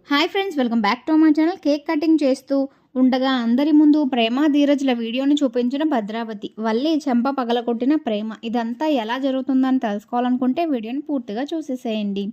Hi friends, welcome back to my channel. Cake cutting చేస్తూ ఉండగా అందరి ముందు ప్రేమ ధీరజ్ల వీడియోని చూపించిన భద్రావతి. వల్లి చెంప పగలగొట్టిన ప్రేమ. ఇదంతా ఎలా జరుగుతుందని తెలుసుకోవాలనుకుంటే వీడియోని పూర్తిగా చూసేసేయండి.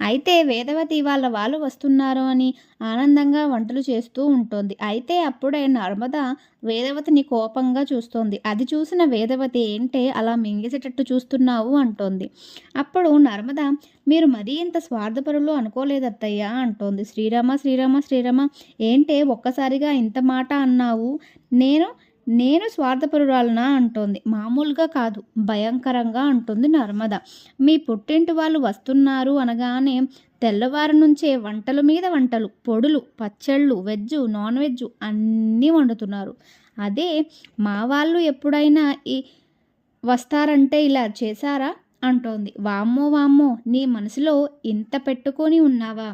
అయితే వేదవతి వాళ్ళు వస్తున్నారు అని ఆనందంగా వంటలు చేస్తూ ఉంటుంది. అయితే అప్పుడే నర్మద వేదవతిని కోపంగా చూస్తోంది. అది చూసిన వేదవతి, ఏంటే అలా మింగేసేటట్టు చూస్తున్నావు అంటోంది. అప్పుడు నర్మద, మీరు మరీ ఇంత స్వార్థపరులు అనుకోలేదత్తయ్య అంటోంది. శ్రీరామ శ్రీరామ శ్రీరామ, ఏంటే ఒక్కసారిగా ఇంత మాట అన్నావు? నేను నేను స్వార్థపరురాలనా అంటోంది. మామూలుగా కాదు, భయంకరంగా అంటుంది నర్మద. మీ పుట్టింటి వాళ్ళు వస్తున్నారు అనగానే తెల్లవారు నుంచే వంటల మీద వంటలు, పొడులు, పచ్చళ్ళు, వెజ్, నాన్ వెజ్ అన్నీ వండుతున్నారు. అదే మా వాళ్ళు ఎప్పుడైనా వస్తారంటే ఇలా చేశారా అంటోంది. వామ్మో వామ్మో, నీ మనసులో ఇంత పెట్టుకొని ఉన్నావా?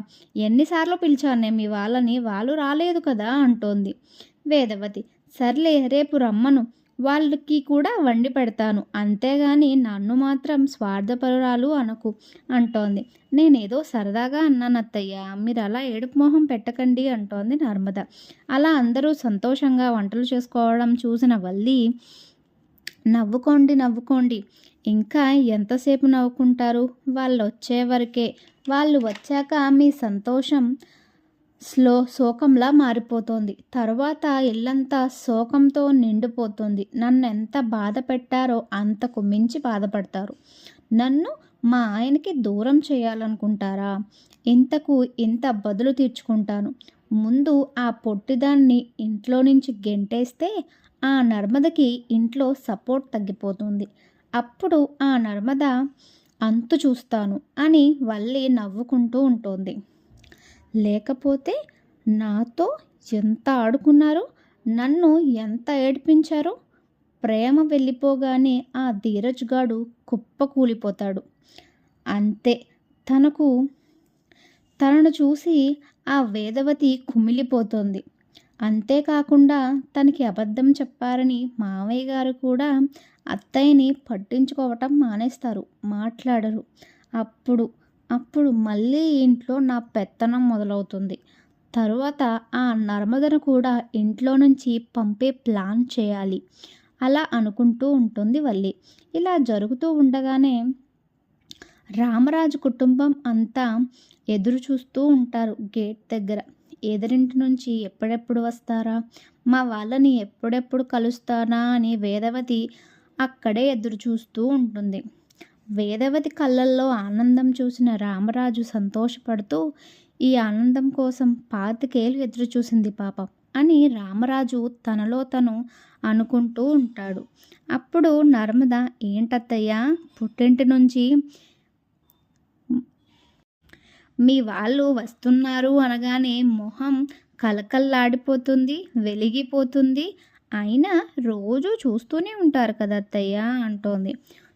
ఎన్నిసార్లు పిలిచానే మీ వాళ్ళని, వాళ్ళు రాలేదు కదా అంటోంది వేదవతి. సర్లే, రేపు రమ్మను, వాళ్ళకి కూడా వండి పెడతాను, అంతేగాని నన్ను మాత్రం స్వార్థపరురాలు అనకు అంటోంది. నేనేదో సరదాగా అన్నాను అత్తయ్య, మీరు అలా ఏడుపు మొహం పెట్టకండి అంటోంది నర్మద. అలా అందరూ సంతోషంగా వంటలు చేసుకోవడం చూసిన వల్లి, నవ్వుకోండి నవ్వుకోండి, ఇంకా ఎంతసేపు నవ్వుకుంటారు, వాళ్ళు వచ్చే వరకే, వాళ్ళు వచ్చాక మీ సంతోషం శోకంలా మారిపోతుంది. తరువాత ఇల్లంతా శోకంతో నిండిపోతుంది. నన్ను ఎంత బాధ పెట్టారో అంతకు మించి బాధపడతారు. నన్ను మా ఆయనకి దూరం చేయాలనుకుంటారా? ఇంతకు ఇంత బదులు తీర్చుకుంటాను. ముందు ఆ పొట్టిదాన్ని ఇంట్లో నుంచి గెంటేస్తే ఆ నర్మదకి ఇంట్లో సపోర్ట్ తగ్గిపోతుంది. అప్పుడు ఆ నర్మద అంతు చూస్తాను అని వల్లి నవ్వుకుంటూ ఉంటుంది. లేకపోతే నాతో ఎంత ఆడుకున్నారు, నన్ను ఎంత ఏడిపించారు. ప్రేమ వెళ్ళిపోగానే ఆ ధీరజ్గాడు కుప్పకూలిపోతాడు. అంతే, తనను చూసి ఆ వేదవతి కుమిలిపోతుంది. అంతేకాకుండా తనకి అబద్ధం చెప్పారని మావయ్య గారు కూడా అత్తయ్యని పట్టించుకోవటం మానేస్తారు, మాట్లాడరు. అప్పుడు మళ్ళీ ఇంట్లో నా పెత్తనం మొదలవుతుంది. తరువాత ఆ నర్మదను కూడా ఇంట్లో నుంచి పంపే ప్లాన్ చేయాలి, అలా అనుకుంటూ ఉంటుంది వల్లి. ఇలా జరుగుతూ ఉండగానే రామరాజు కుటుంబం అంతా ఎదురు చూస్తూ ఉంటారు గేట్ దగ్గర. ఎదురింటి నుంచి ఎప్పుడెప్పుడు వస్తారా, మా వాళ్ళని ఎప్పుడెప్పుడు కలుస్తానా అని వేదవతి అక్కడే ఎదురు చూస్తూ ఉంటుంది. వేదవతి కళ్ళల్లో ఆనందం చూసిన రామరాజు సంతోషపడుతూ, ఈ ఆనందం కోసం 25 ఏళ్ళు ఎదురు చూసింది పాపం అని రామరాజు తనలో తను అనుకుంటూ ఉంటాడు. అప్పుడు నర్మద, ఏంటత్తయ్యా, పుట్టింటి నుంచి మీ వాళ్ళు వస్తున్నారు అనగానే మొహం కలకల్లాడిపోతుంది, వెలిగిపోతుంది. అయినా రోజు చూస్తూనే ఉంటారు కదా అత్తయ్య అంటోంది.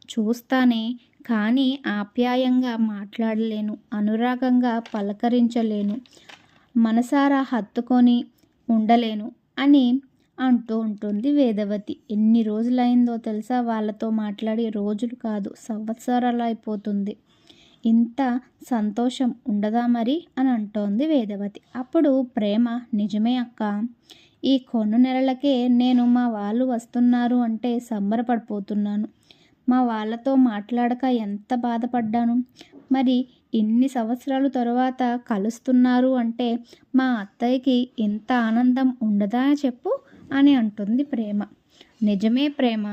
చూస్తానే, కానీ ఆప్యాయంగా మాట్లాడలేను, అనురాగంగా పలకరించలేను, మనసారా హత్తుకొని ఉండలేను అని అంటూ ఉంటుంది వేదవతి. ఎన్ని రోజులైందో తెలుసా వాళ్ళతో మాట్లాడి? రోజులు కాదు, సంవత్సరాలు అయిపోతుంది. ఇంత సంతోషం ఉండదా మరి అని అంటోంది వేదవతి. అప్పుడు ప్రేమ, నిజమే అక్క, ఈ కొన్ని నెలలకే నేను మా వాళ్ళు వస్తున్నారు అంటే సంబరపడిపోతున్నాను. మా వాళ్ళతో మాట్లాడక ఎంత బాధపడ్డాను. మరి ఇన్ని సంవత్సరాల తరువాత కలుస్తున్నారు అంటే మా అత్తయ్యకి ఇంత ఆనందం ఉండదా చెప్పు అని అంటుంది ప్రేమ. నిజమే ప్రేమ,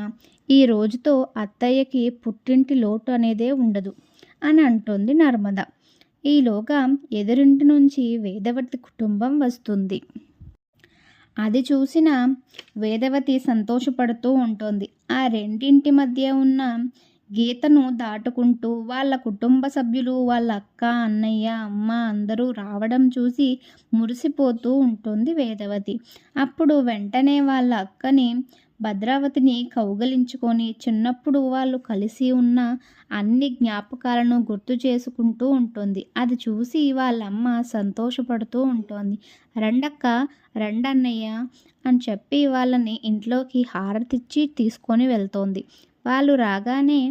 ఈ రోజుతో అత్తయ్యకి పుట్టింటి లోటు అనేదే ఉండదు అని అంటుంది నర్మద. ఈలోగా ఎదురింటి నుంచి వేదవతి కుటుంబం వస్తుంది. అది చూసిన వేదవతి సంతోషపడుతూ ఉంటుంది. ఆ రెండింటి మధ్య ఉన్న గీతను దాటుకుంటూ వాళ్ళ కుటుంబ సభ్యులు, వాళ్ళ అక్క, అన్నయ్య, అమ్మ అందరూ రావడం చూసి మురిసిపోతూ ఉంటుంది వేదవతి. అప్పుడు వెంటనే వాళ్ళ అక్కని, భద్రావతిని కౌగలించుకొని చిన్నప్పుడు వాళ్ళు కలిసి ఉన్న అన్ని జ్ఞాపకాలను గుర్తు చేసుకుంటూ ఉంటుంది. అది చూసి వాళ్ళమ్మ సంతోషపడుతూ ఉంటుంది. రండక్క, రండన్నయ్య అని చెప్పి వాళ్ళని ఇంట్లోకి హారతిచ్చి తీసుకొని వెళ్తోంది. వాళ్ళు రాగానే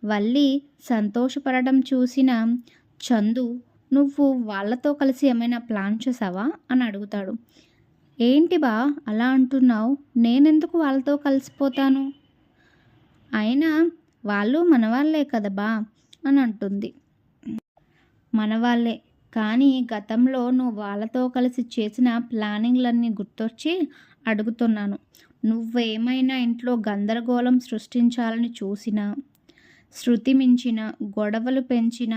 వల్లి సంతోషపడడం చూసిన చందు నువ్వు వాళ్ళతో కలిసి ఏమైనా ప్లాన్ చేసావా అని అడుగుతాడు. ఏంటి బా అలా అంటున్నావు? నేనెందుకు వాళ్ళతో కలిసిపోతాను? అయినా వాళ్ళు మనవాళ్ళే కదా బా అని అంటుంది. మనవాళ్ళే, కానీ గతంలో నువ్వు వాళ్ళతో కలిసి చేసిన ప్లానింగ్లన్నీ గుర్తొచ్చి అడుగుతున్నాను. నువ్వేమైనా ఇంట్లో గందరగోళం సృష్టించాలని చూసినా, శృతి మించిన గొడవలు పెంచిన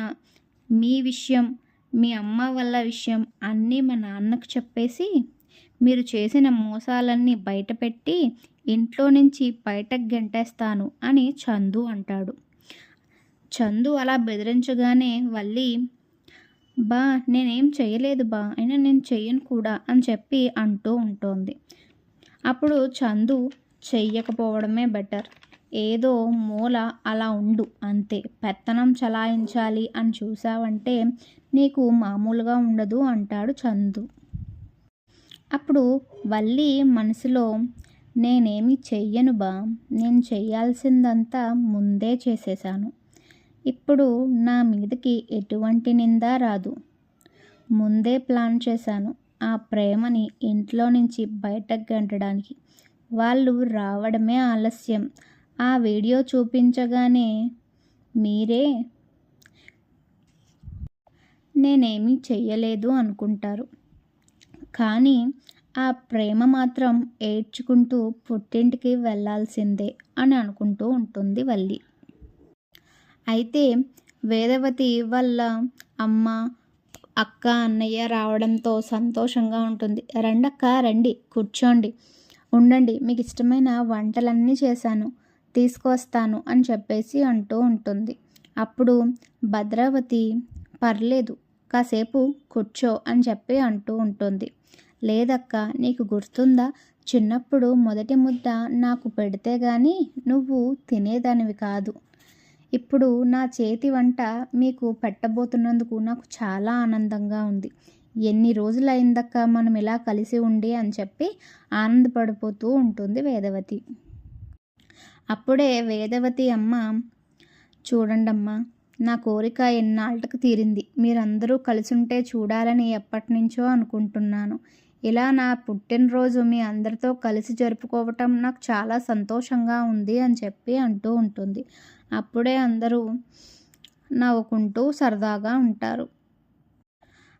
మీ విషయం, మీ అమ్మ వాళ్ళ విషయం అన్నీ మా నాన్నకు చెప్పేసి మీరు చేసిన మోసాలన్నీ బయటపెట్టి ఇంట్లో నుంచి బయటకు గెంటేస్తాను అని చందు అంటాడు. చందు అలా బెదిరించగానే వల్లి, బా నేనేం చేయలేదు బా, అయినా నేను చెయ్యను కూడా అని చెప్పి అంటూ ఉంటుంది. అప్పుడు చందు, చెయ్యకపోవడమే బెటర్, ఏదో మూల అలా ఉండు అంతే, పెత్తనం చలాయించాలి అని చూసావంటే నీకు మామూలుగా ఉండదు అంటాడు చందు. అప్పుడు వల్లి మనసులో, నేనేమి చెయ్యను బా, నేను చెయ్యాల్సిందంతా ముందే చేసేశాను, ఇప్పుడు నా మీదకి ఎటువంటి నింద రాదు, ముందే ప్లాన్ చేశాను ఆ ప్రేమని ఇంట్లో నుంచి బయటకు గెంటడానికి. వాళ్ళు రావడమే ఆలస్యం, ఆ వీడియో చూపించగానే మీరే నేనేమీ చెయ్యలేదు అనుకుంటారు, కానీ ఆ ప్రేమ మాత్రం ఏడ్చుకుంటూ పుట్టింటికి వెళ్ళాల్సిందే అని అనుకుంటూ ఉంటుంది వల్లి. అయితే వేదవతి వాళ్ళ అమ్మ, అక్క, అన్నయ్య రావడంతో సంతోషంగా ఉంటుంది. రండక్క రండి, కూర్చోండి, ఉండండి, మీకు ఇష్టమైన వంటలన్నీ చేశాను, తీసుకొస్తాను అని చెప్పేసి అంటూ ఉంటుంది. అప్పుడు భద్రావతి, పర్లేదు కాసేపు కూర్చో అని చెప్పి అంటూ ఉంటుంది. లేదక్క, నీకు గుర్తుందా, చిన్నప్పుడు మొదటి ముద్ద నాకు పెడితే గాని నువ్వు తినేదానివి కాదు, ఇప్పుడు నా చేతి వంట మీకు పెట్టబోతున్నందుకు నాకు చాలా ఆనందంగా ఉంది, ఎన్ని రోజులైందక్క మనం ఇలా కలిసి ఉండి అని చెప్పి ఆనందపడిపోతూ ఉంటుంది వేదవతి. అప్పుడే వేదవతి అమ్మ, చూడండమ్మా, నా కోరిక ఎన్నాళ్ళకు తీరింది, మీరందరూ కలిసుంటే చూడాలని ఎప్పటినుంచో అనుకుంటున్నాను, ఇలా నా పుట్టినరోజు మీ అందరితో కలిసి జరుపుకోవటం నాకు చాలా సంతోషంగా ఉంది అని చెప్పి అంటూ ఉంటుంది. అప్పుడే అందరూ నవ్వుకుంటూ సరదాగా ఉంటారు.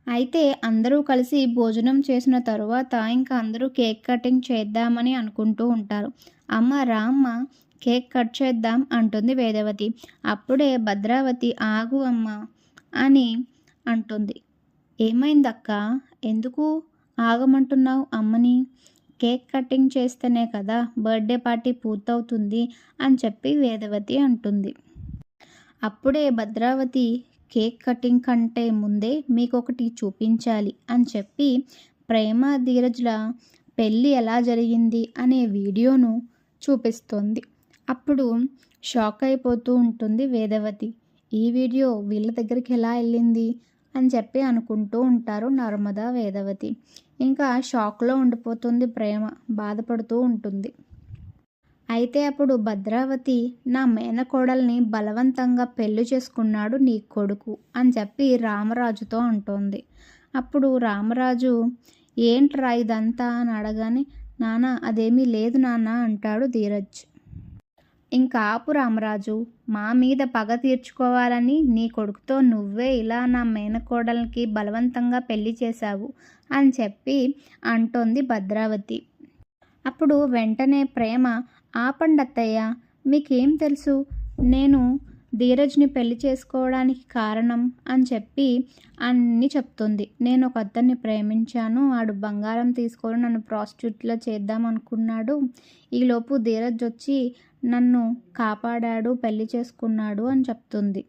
అయితే అందరూ కలిసి భోజనం చేసిన తరువాత ఇంకా అందరూ కేక్ కటింగ్ చేద్దామని అనుకుంటూ ఉంటారు. అమ్మ రామ్మ, కేక్ కట్ చేద్దాం అంటుంది వేదవతి. అప్పుడే భద్రావతి, ఆగు అమ్మ అని అంటుంది. ఏమైందక్క, ఎందుకు ఆగమంటున్నావు అమ్మని? కేక్ కటింగ్ చేస్తేనే కదా బర్త్డే పార్టీ పూర్తవుతుంది అని చెప్పి వేదవతి అంటుంది. అప్పుడే భద్రావతి, కేక్ కటింగ్ కంటే ముందే మీకొకటి చూపించాలి అని చెప్పి ప్రేమ ధీరజ్ల పెళ్ళి ఎలా జరిగింది అనే వీడియోను చూపిస్తుంది. అప్పుడు షాక్ అయిపోతూ ఉంటుంది వేదవతి. ఈ వీడియో వీళ్ళ దగ్గరికి ఎలా వెళ్ళింది అని చెప్పి అనుకుంటూ ఉంటారు నర్మద, వేదవతి. ఇంకా షాక్లో ఉండిపోతుంది ప్రేమ, బాధపడుతూ ఉంటుంది. అయితే అప్పుడు భద్రావతి, నా మేనకోడల్ని బలవంతంగా పెళ్లి చేసుకున్నాడు నీ కొడుకు అని చెప్పి రామరాజుతో అంటోంది. అప్పుడు రామరాజు, ఏంట్రా ఇదంతా అని అడగానే, నాన్న అదేమీ లేదు నాన్న అంటాడు ధీరజ్. ఇంకా ఆపు రామరాజు, మా మీద పగ తీర్చుకోవాలని నీ కొడుకుతో నువ్వే ఇలా నా మేనకోడలికి బలవంతంగా పెళ్లి చేశావు అని చెప్పి అంటోంది భద్రావతి. అప్పుడు వెంటనే ప్రేమ, ఆపండి అత్తయ్య, మీకేం తెలుసు నేను ధీరజ్ని పెళ్లి చేసుకోవడానికి కారణం అని చెప్పి అన్నీ చెప్తుంది. నేను ఒక అతన్ని ప్రేమించాను, ఆడు బంగారం తీసుకొని నన్ను ప్రాస్టిట్యూట్లో చేద్దాం అనుకున్నాడు, ఈలోపు ధీరజ్ వచ్చి నన్ను కాపాడాడు, పెళ్లి చేసుకున్నాడు అని చెప్తుంది.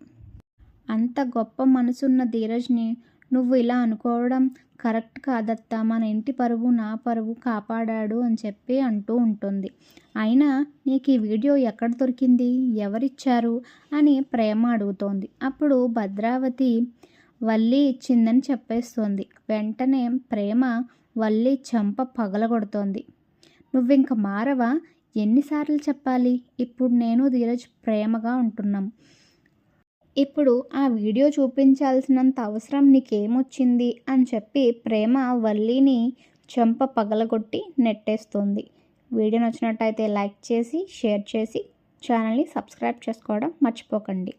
అంత గొప్ప మనసున్న ధీరజ్ని నువ్వు ఇలా అనుకోవడం కరెక్ట్ కాదత్తా, మన ఇంటి పరువు నా పరువు కాపాడాడు అని చెప్పి అంటూ ఉంటుంది. అయినా నీకు ఈ వీడియో ఎక్కడ దొరికింది, ఎవరిచ్చారు అని ప్రేమ అడుగుతోంది. అప్పుడు భద్రావతి, వల్లి ఇచ్చిందని చెప్పేస్తోంది. వెంటనే ప్రేమ వల్లి చెంప పగలగొడుతోంది. నువ్వింక మారవా, ఎన్నిసార్లు చెప్పాలి, ఇప్పుడు నేను ధీరజ్ ప్రేమగా ఉంటున్నాం, ఇప్పుడు ఆ వీడియో చూపించాల్సినంత అవసరం నీకేమొచ్చింది అని చెప్పి ప్రేమ వల్లిని చెంప పగలగొట్టి నెట్టేస్తుంది. వీడియో నచ్చినట్టయితే లైక్ చేసి, షేర్ చేసి ఛానల్ని సబ్స్క్రైబ్ చేసుకోవడం మర్చిపోకండి.